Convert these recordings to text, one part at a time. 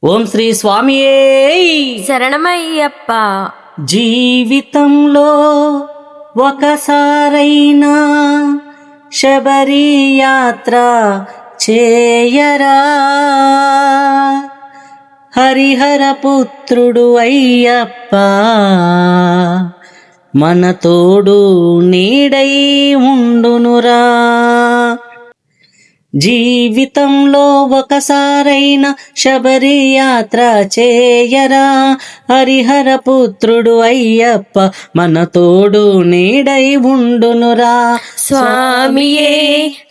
ఓం శ్రీ స్వామియే శరణమయ్యప్ప. జీవితంలో ఒకసారైనా శబరి యాత్ర చేయరా, హరిహర పుత్రుడు అయ్యప్ప మన తోడు నీడై ఉండునురా. జీవితంలో ఒకసారైనా శబరి యాత్ర చేయరా, హరిహర పుత్రుడు అయ్యప్ప మన తోడు నీడై ఉండునురా. స్వామియే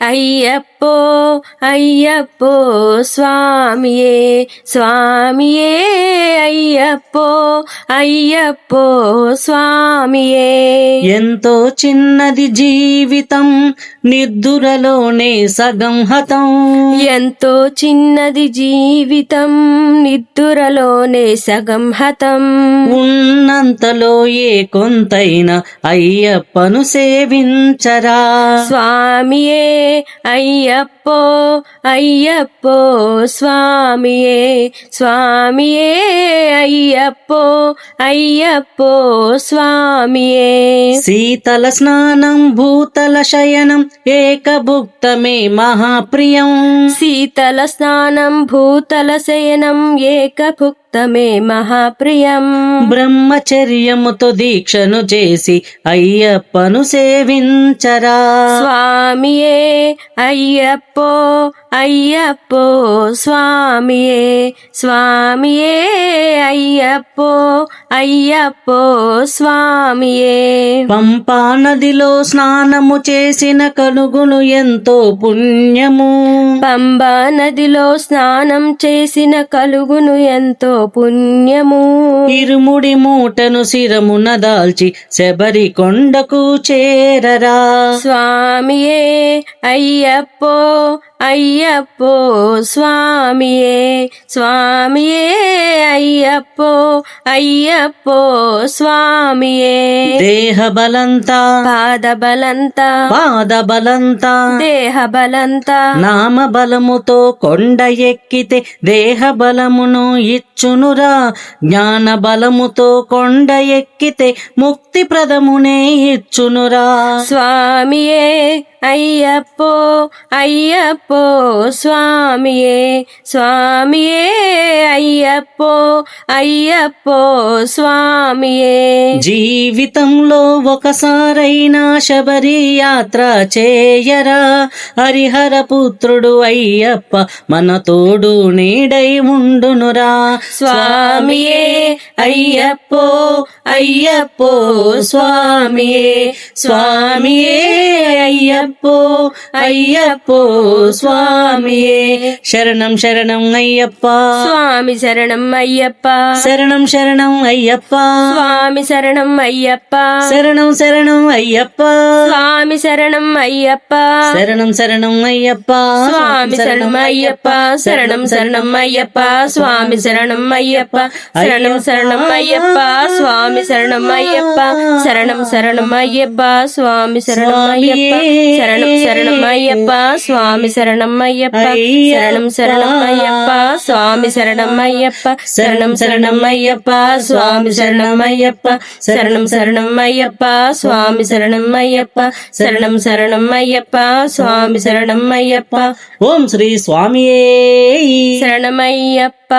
అయ్యప్పో అయ్యప్పో స్వామియే, స్వామియే అయ్యప్పో అయ్యప్పో స్వామియే. ఎంతో చిన్నది జీవితం, నిద్దురలోనే సగం హతం. ఎంతో చిన్నది జీవితం, నిద్దురలోనే సగం హతం. ఉన్నంతలో ఏ కొంతైనా అయ్యప్పను సేవించరా. స్వామియే అయ్యప్పో అయ్యప్పో స్వామియే, స్వామియే అయ్యప్పో అయ్యప్పో స్వామియే. శీతల స్నానం భూతల శయనం ఏకభుక్తమే మహాప్రియం. శీతల స్నానం భూతల శయనం ఏకభుక్తమే మహాప్రియం. బ్రహ్మచర్యముతో దీక్షను చేసి అయ్యప్పను సేవించరా. స్వామియే అయ్యప్పో అయ్యప్పో స్వామియే, స్వామియే అయ్యప్పో అయ్యప్పో స్వామియే. పంపా నదిలో స్నానము చేసిన కలుగును ఎంతో పుణ్యము. పంబా నదిలో స్నానం చేసిన కలుగును ఎంతో పుణ్యము. ఇరుముడి మూటను శిరమున దాల్చి శబరి కొండకు చేరరా. స్వామియే అయ్యప్పో అయ్యప్పో స్వామియే, స్వామియే అయ్యప్పో అయ్యప్పో స్వామియే. దేహ బలంతా పాదబలంతా పాదబలంతా దేహ బలంతా నామ బలముతో కొండ ఎక్కితే దేహ బలమును ఇచ్చునురా. జ్ఞాన బలముతో కొండ ఎక్కితే ముక్తి ప్రదమునే ఇచ్చునురా. స్వామియే అయ్యప్పో అయ్యప్పో స్వామియే, స్వామియే అయ్యప్పో అయ్యప్పో స్వామియే. జీవితంలో ఒకసారైనా శబరి యాత్ర చేయరా, హరిహర పుత్రుడు అయ్యప్ప మన తోడు నీడై ఉండునురా. స్వామియే అయ్యప్పో అయ్యప్పో స్వామియే, స్వామియే అయ్యప్పో అయ్యప్పో స్వామియే. శరణం శరణం అయ్యప్ప, స్వామి శరణం అయ్యప్ప, శరణం శరణం అయ్యప్ప, స్వామి శరణం అయ్యప్ప, శరణం శరణం అయ్యప్ప, స్వామి శరణం అయ్యప్ప, శరణం శరణం అయ్యప్ప, స్వామి శరణం అయ్యప్ప, శరణం శరణం అయ్యప్ప, స్వామి శరణం అయ్యప్ప, శరణం శరణం అయ్యప్ప, స్వామి శరణం అయ్యప్ప, శరణం శరణం అయ్యప్ప, స్వామి శరణం అయ్యప్ప, శరణం శరణం అయ్యప్ప, స్వామి శరణం అయ్యప్ప, శరణం శరణం అయ్యప్ప, స్వామి శరణం అయ్యప్ప, శరణం శరణం అయ్యప్ప, స్వామి శరణం అయ్యప్ప, శరణం శరణం అయ్యప్ప, స్వామి శరణం అయ్యప్ప, శరణం శరణం అయ్యప్ప, స్వామి శరణం అయ్యప్ప. ఓం శ్రీ స్వామియే శరణమయ్యప్ప.